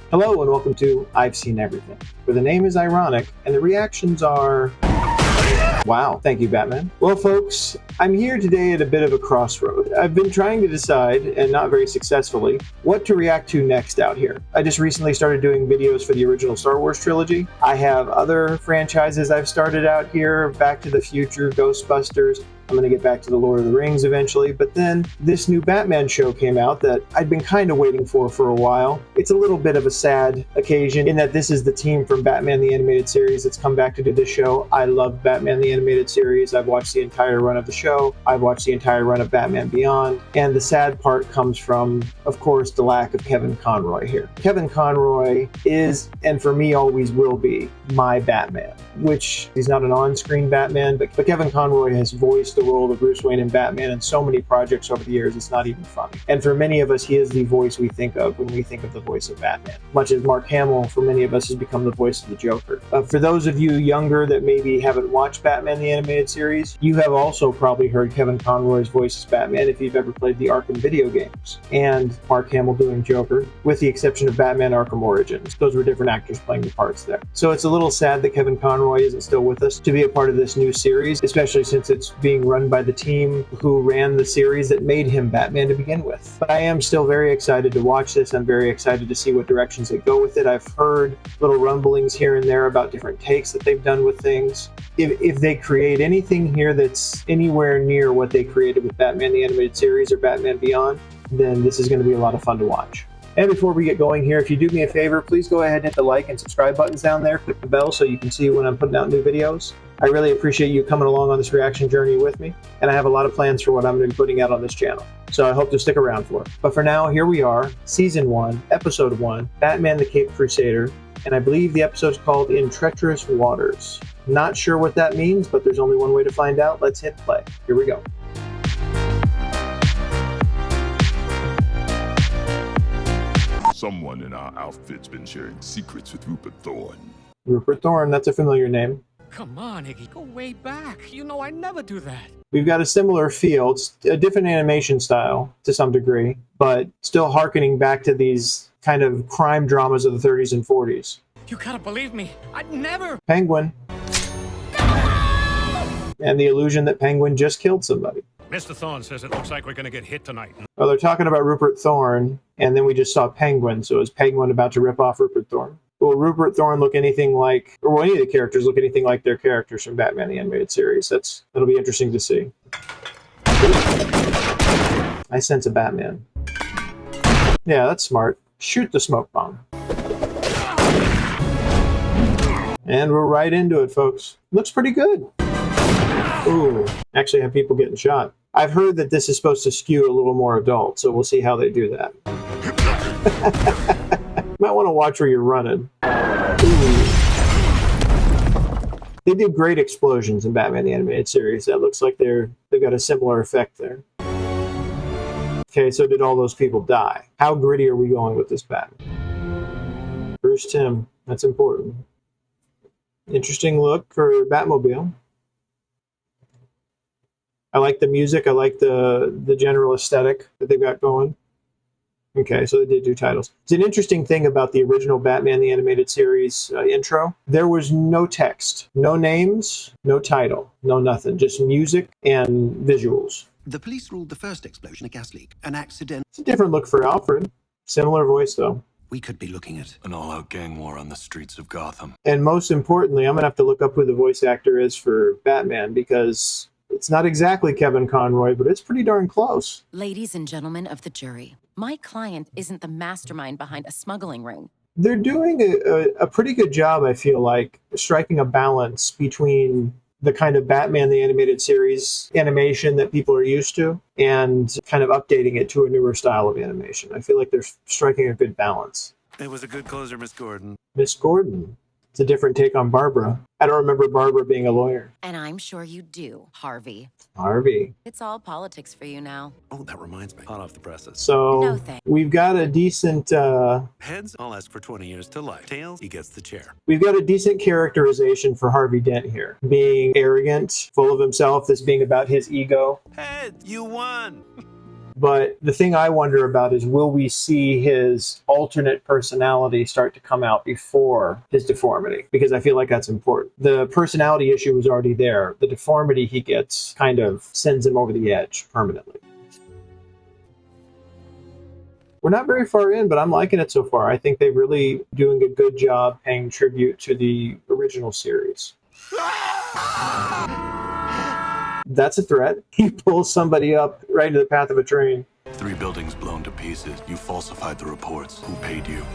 Hello and welcome to I've Seen Everything, where the name is ironic and the reactions are... Wow, thank you, Batman. Well, folks, I'm here today at a bit of a crossroad. I've been trying to decide, and not very successfully, what to react to next out here. I just recently started doing videos for the original Star Wars trilogy. I have other franchises I've started out here, Back to the Future, Ghostbusters. I'm going to get back to the Lord of the Rings eventually, but then this new Batman show came out that I'd been kind of waiting for a while. It's a little bit of a sad occasion in that this is the team from Batman the Animated Series that's come back to do this show. I love Batman the Animated Series. I've watched the entire run of the show. I've watched the entire run of Batman Beyond. And the sad part comes from, of course, the lack of Kevin Conroy here. Kevin Conroy is, and for me always will be, my Batman, which he's not an on-screen Batman, but Kevin Conroy has voiced the role of Bruce Wayne in Batman in so many projects over the years, it's not even funny. And for many of us, he is the voice we think of when we think of the voice of Batman. Much as Mark Hamill, for many of us, has become the voice of the Joker. For those of you younger that maybe haven't watched Batman the Animated Series, you have also probably heard Kevin Conroy's voice as Batman if you've ever played the Arkham video games, and Mark Hamill doing Joker, with the exception of Batman Arkham Origins. Those were different actors playing the parts there. So it's a little sad that Kevin Conroy isn't still with us to be a part of this new series, especially since it's being run by the team who ran the series that made him Batman to begin with. But I am still very excited to watch this. I'm very excited to see what directions they go with it. I've heard little rumblings here and there about different takes that they've done with things. If they create anything here that's anywhere near what they created with Batman the Animated Series or Batman Beyond, then this is going to be a lot of fun to watch. And before we get going here, if you do me a favor, please go ahead and hit the like and subscribe buttons down there. Click the bell so you can see when I'm putting out new videos. I really appreciate you coming along on this reaction journey with me, and I have a lot of plans for what I'm going to be putting out on this channel. So I hope to stick around for it. But for now, here we are, Season 1, Episode 1, Batman the Caped Crusader, and I believe the episode's called In Treacherous Waters. Not sure what that means, but there's only one way to find out. Let's hit play. Here we go. Someone in our outfit's been sharing secrets with Rupert Thorne. Rupert Thorne, that's a familiar name. Come on, Iggy, go way back. You know I never do that. We've got a similar feel. It's a different animation style to some degree, but still hearkening back to these kind of crime dramas of the 30s and 40s. You gotta believe me. I'd never... Penguin. And the illusion that Penguin just killed somebody. Mr. Thorne says it looks like we're gonna get hit tonight. Well, they're talking about Rupert Thorne, and then we just saw Penguin, so is Penguin about to rip off Rupert Thorne? Will Rupert Thorne look anything like, or will any of the characters look anything like their characters from Batman the Animated Series? That'll be interesting to see. I sense a Batman. Yeah, that's smart. Shoot the smoke bomb. And we're right into it, folks. Looks pretty good. Ooh, actually have people getting shot. I've heard that this is supposed to skew a little more adult, so we'll see how they do that. Might want to watch where you're running. Ooh. They did great explosions in Batman the Animated Series. That looks like they've got a similar effect there. Okay, so did all those people die? How gritty are we going with this Batman? Bruce Timm, that's important. Interesting look for Batmobile. I like the music. I like the general aesthetic that they've got going. Okay, so they did do titles. It's an interesting thing about the original Batman the Animated Series intro. There was no text, no names, no title, no nothing. Just music and visuals. The police ruled the first explosion a gas leak, an accident. It's a different look for Alfred. Similar voice, though. We could be looking at an all-out gang war on the streets of Gotham. And most importantly, I'm going to have to look up who the voice actor is for Batman, because it's not exactly Kevin Conroy, but it's pretty darn close. Ladies and gentlemen of the jury, my client isn't the mastermind behind a smuggling ring. They're doing a pretty good job, I feel like, striking a balance between the kind of Batman the Animated Series animation that people are used to and kind of updating it to a newer style of animation. I feel like they're striking a good balance. It was a good closer, Miss Gordon. Miss Gordon. It's a different take on Barbara. I don't remember Barbara being a lawyer. And I'm sure you do, Harvey. Harvey. It's all politics for you now. Oh, that reminds me. Hot off the presses. So No thanks. we've got a decent... Heads, I'll ask for 20 years to life. Tails, he gets the chair. We've got a decent characterization for Harvey Dent here. Being arrogant, full of himself, this being about his ego. Heads, you won! But the thing I wonder about is, will we see his alternate personality start to come out before his deformity? Because I feel like that's important. The personality issue was already there. The deformity he gets kind of sends him over the edge permanently. We're not very far in, but I'm liking it so far. I think they're really doing a good job paying tribute to the original series. That's a threat. He pulls somebody up right into the path of a train. 3 buildings blown to pieces. You falsified the reports. Who paid you?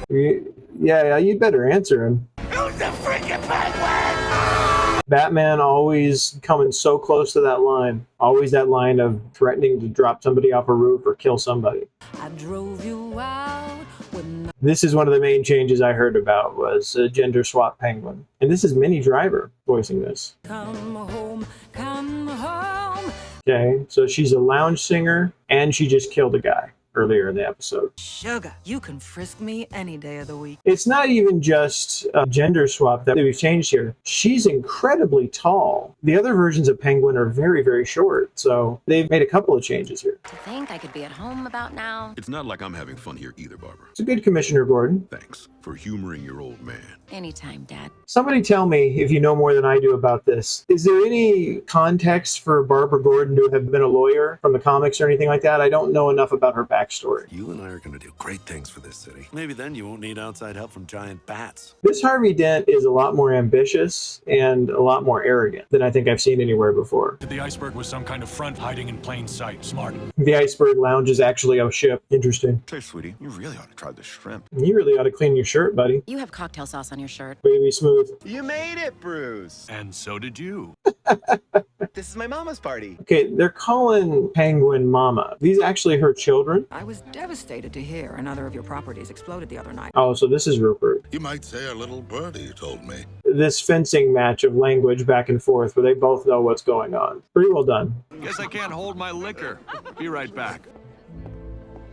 Yeah, you'd better answer him. Who's the freaking Penguin? Batman always coming so close to that line. Always that line of threatening to drop somebody off a roof or kill somebody. I drove you out when This is one of the main changes I heard about, was a gender swap Penguin. And this is Minnie Driver voicing this. come home, come home. Okay, so she's a lounge singer, and she just killed a guy earlier in the episode. Sugar, you can frisk me any day of the week. It's not even just a gender swap that we've changed here. She's incredibly tall. The other versions of Penguin are very, very short, so they've made a couple of changes here. To think I could be at home about now. It's not like I'm having fun here either, Barbara. It's a good Commissioner Gordon. Thanks for humoring your old man. Anytime, Dad. Somebody tell me if you know more than I do about this. Is there any context for Barbara Gordon to have been a lawyer from the comics or anything like that? I don't know enough about her backstory. You and I are going to do great things for this city. Maybe then you won't need outside help from giant bats. This Harvey Dent is a lot more ambitious and a lot more arrogant than I think I've seen anywhere before. The iceberg was some kind of front hiding in plain sight. Smart. The iceberg lounge is actually a ship. Interesting. Say, sweetie, you really ought to try the shrimp. You really ought to clean your shirt, buddy. You have cocktail sauce on your shirt. Baby smooth. You made it, Bruce. And so did you. This is my mama's party. Okay, they're calling Penguin Mama. These are actually her children. I was devastated to hear another of your properties exploded the other night. Oh, so this is Rupert. You might say a little birdie told me. This fencing match of language back and forth where they both know what's going on. Pretty well done. Guess I can't hold my liquor. Be right back.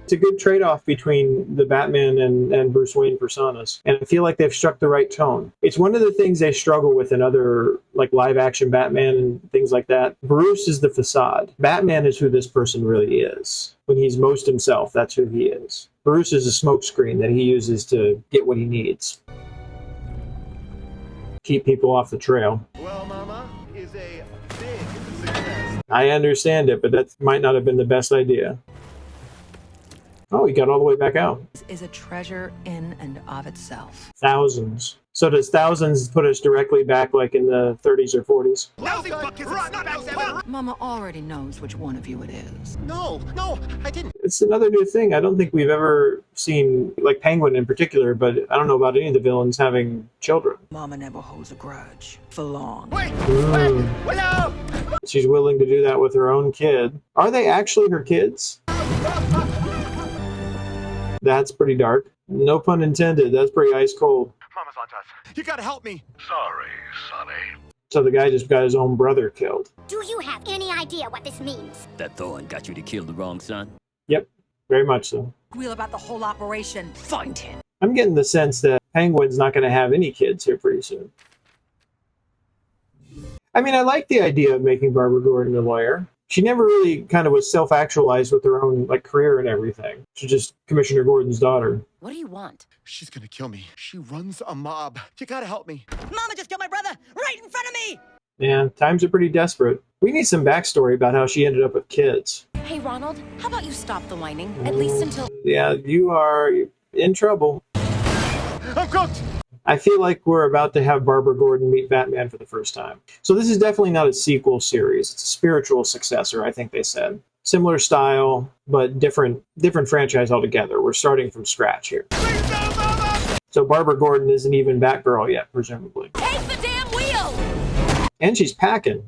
It's a good trade-off between the Batman and Bruce Wayne personas, and I feel like they've struck the right tone. It's one of the things they struggle with in other like live-action Batman and things like that. Bruce is the facade. Batman is who this person really is. When he's most himself, that's who he is. Bruce is a smokescreen that he uses to get what he needs. Keep people off the trail. Well, Mama is a big success. I understand it, but that might not have been the best idea. Oh, he got all the way back out. This is a treasure in and of itself. Thousands. So does thousands put us directly back like in the 30s or 40s? Mama already knows which one of you it is. No, I didn't. It's another new thing. I don't think we've ever seen, like Penguin in particular, but I don't know about any of the villains having children. Mama never holds a grudge for long. Wait, Mm. no! She's willing to do that with her own kid. Are they actually her kids? That's pretty dark. No pun intended. That's pretty ice cold. Mama's on touch. You gotta help me. Sorry, Sonny. So the guy just got his own brother killed. Do you have any idea what this means? That thorn got you to kill the wrong son? Yep, very much so. Squeal about the whole operation. Find him. I'm getting the sense that Penguin's not going to have any kids here pretty soon. I mean, I like the idea of making Barbara Gordon a lawyer. She never really kind of was self-actualized with her own like career and everything. She's just Commissioner Gordon's daughter. What do you want? She's gonna kill me. She runs a mob. You gotta help me. Mama just killed my brother right in front of me. Yeah, times are pretty desperate. We need some backstory about how she ended up with kids. Hey, Ronald, how about you stop the whining? At least until... Yeah, you are in trouble. I'm cooked! I feel like we're about to have Barbara Gordon meet Batman for the first time. So this is definitely not a sequel series. It's a spiritual successor, I think they said. Similar style, but different franchise altogether. We're starting from scratch here. So Barbara Gordon isn't even Batgirl yet, presumably. Take the damn wheel! And she's packing.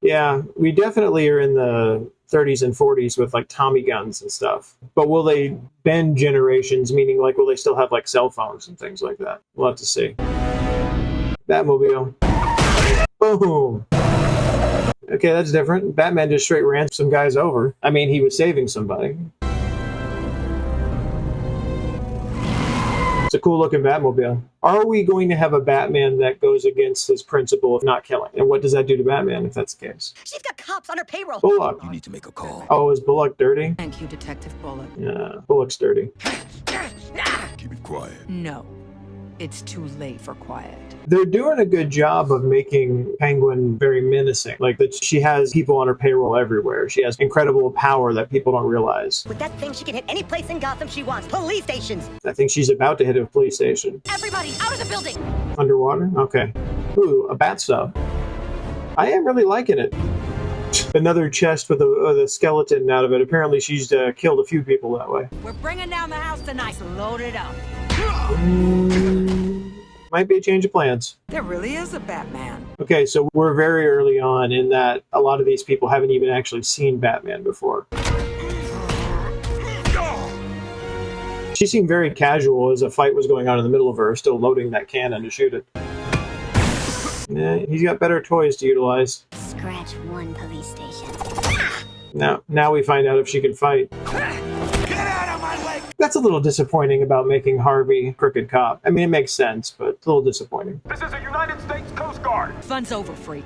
Yeah, we definitely are in the 30s and 40s with like Tommy guns and stuff. But will they bend generations, meaning like will they still have like cell phones and things like that? We'll have to see. Batmobile. Boom. Okay, that's different. Batman just straight ran some guys over. I mean, he was saving somebody. It's a cool looking Batmobile. Are we going to have a Batman that goes against his principle of not killing? And what does that do to Batman if that's the case? She's got cops on her payroll. Bullock. You need to make a call. Oh, is Bullock dirty? Thank you, Detective Bullock. Yeah, Bullock's dirty. Keep it quiet. No, it's too late for quiet. They're doing a good job of making Penguin very menacing. Like that she has people on her payroll everywhere. She has incredible power that people don't realize. With that thing, she can hit any place in Gotham she wants. Police stations. I think she's about to hit a police station. Everybody, out of the building! Underwater? Okay. Ooh, a bat sub. I am really liking it. Another chest with a skeleton out of it. Apparently she's killed a few people that way. We're bringing down the house tonight. Load it up. Might be a change of plans. There really is a Batman. Okay, so we're very early on in that a lot of these people haven't even actually seen Batman before. She seemed very casual as a fight was going on in the middle of her, still loading that cannon to shoot it. Yeah, he's got better toys to utilize. Scratch one police station. Now we find out if she can fight. That's a little disappointing about making Harvey crooked cop. I mean, it makes sense, but it's a little disappointing. This is a United States Coast Guard. Fun's over, freak.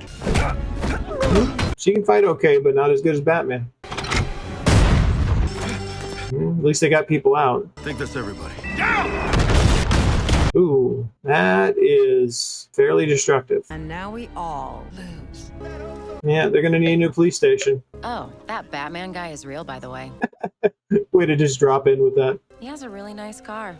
She can fight okay, but not as good as Batman. At least they got people out. I think that's everybody. Ooh, that is fairly destructive. And now we all lose. Yeah, they're gonna need a new police station. Oh, that Batman guy is real, by the way. Way to just drop in with that. He has a really nice car.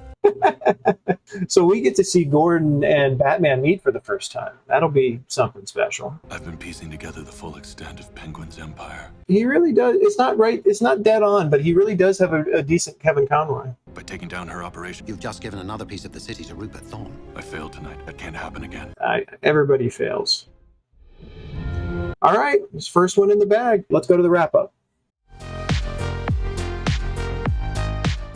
So we get to see Gordon and Batman meet for the first time. That'll be something special. I've been piecing together the full extent of Penguin's empire. He really does. It's not right. It's not dead on, but he really does have a decent Kevin Conroy. By taking down her operation, You've just given another piece of the city to Rupert Thorne. I failed tonight. That can't happen again. Everybody fails. All right, this first one in the bag. Let's go to the wrap-up.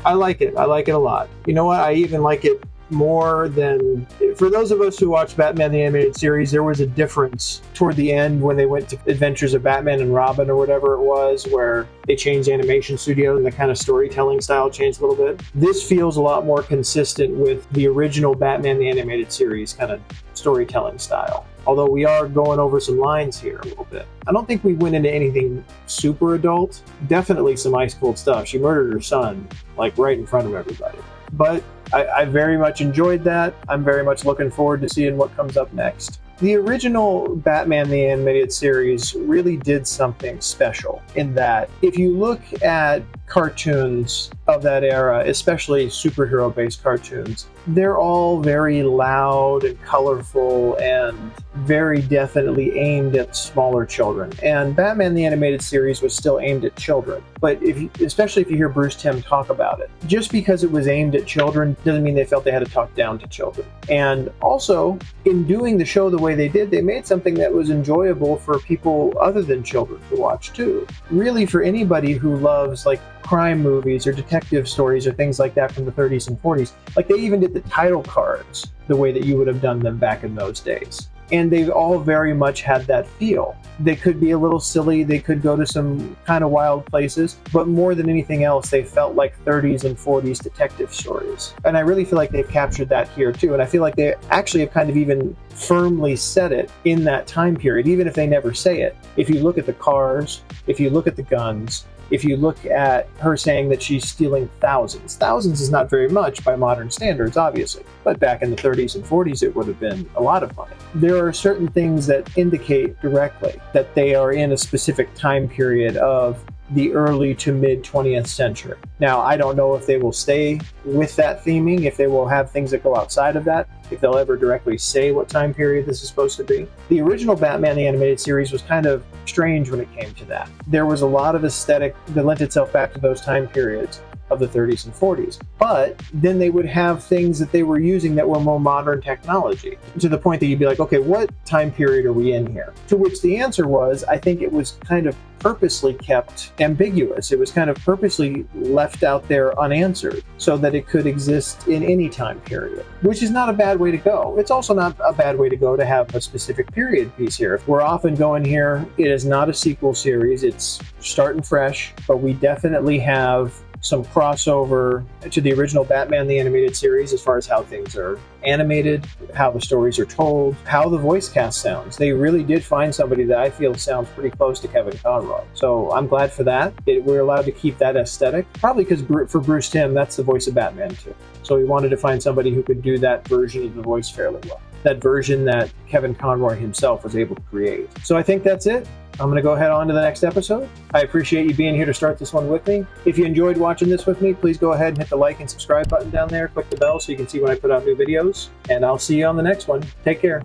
I like it. I like it a lot. You know what? I even like it more than... For those of us who watched Batman the Animated Series, there was a difference toward the end when they went to Adventures of Batman and Robin or whatever it was, where they changed animation studio and the kind of storytelling style changed a little bit. This feels a lot more consistent with the original Batman the Animated Series kind of storytelling style. Although we are going over some lines here a little bit. I don't think we went into anything super adult. Definitely some ice cold stuff. She murdered her son, like right in front of everybody. But I very much enjoyed that. I'm very much looking forward to seeing what comes up next. The original Batman the Animated Series really did something special in that if you look at cartoons of that era, especially superhero-based cartoons, they're all very loud and colorful and very definitely aimed at smaller children. And Batman the Animated Series was still aimed at children. But especially if you hear Bruce Timm talk about it, just because it was aimed at children doesn't mean they felt they had to talk down to children. And also, in doing the show the way they did, they made something that was enjoyable for people other than children to watch too. Really, for anybody who loves like crime movies or detective stories or things like that from the 30s and 40s, like they even did the title cards the way that you would have done them back in those days. And they've all very much had that feel. They could be a little silly, they could go to some kind of wild places, but more than anything else, they felt like 30s and 40s detective stories. And I really feel like they've captured that here too. And I feel like they actually have kind of even firmly said it in that time period, even if they never say it. If you look at the cars, if you look at the guns, if you look at her saying that she's stealing thousands is not very much by modern standards, obviously. But back in the 30s and 40s, it would have been a lot of money. There are certain things that indicate directly that they are in a specific time period of the early to mid 20th century. Now, I don't know if they will stay with that theming, if they will have things that go outside of that, if they'll ever directly say what time period this is supposed to be. The original Batman the Animated Series was kind of strange when it came to that. There was a lot of aesthetic that lent itself back to those time periods of the 30s and 40s. But then they would have things that they were using that were more modern technology, to the point that you'd be like, okay, what time period are we in here? To which the answer was, I think it was kind of purposely kept ambiguous. It was kind of purposely left out there unanswered so that it could exist in any time period, which is not a bad way to go. It's also not a bad way to go to have a specific period piece here. We're often going here, it is not a sequel series, it's starting fresh, but we definitely have some crossover to the original Batman the Animated Series as far as how things are animated, how the stories are told, how the voice cast sounds. They really did find somebody that I feel sounds pretty close to Kevin Conroy. So I'm glad for that. We're allowed to keep that aesthetic, probably because for Bruce Timm, that's the voice of Batman too. So we wanted to find somebody who could do that version of the voice fairly well. That version that Kevin Conroy himself was able to create. So I think that's it. I'm going to go ahead on to the next episode. I appreciate you being here to start this one with me. If you enjoyed watching this with me, please go ahead and hit the like and subscribe button down there. Click the bell so you can see when I put out new videos. And I'll see you on the next one. Take care.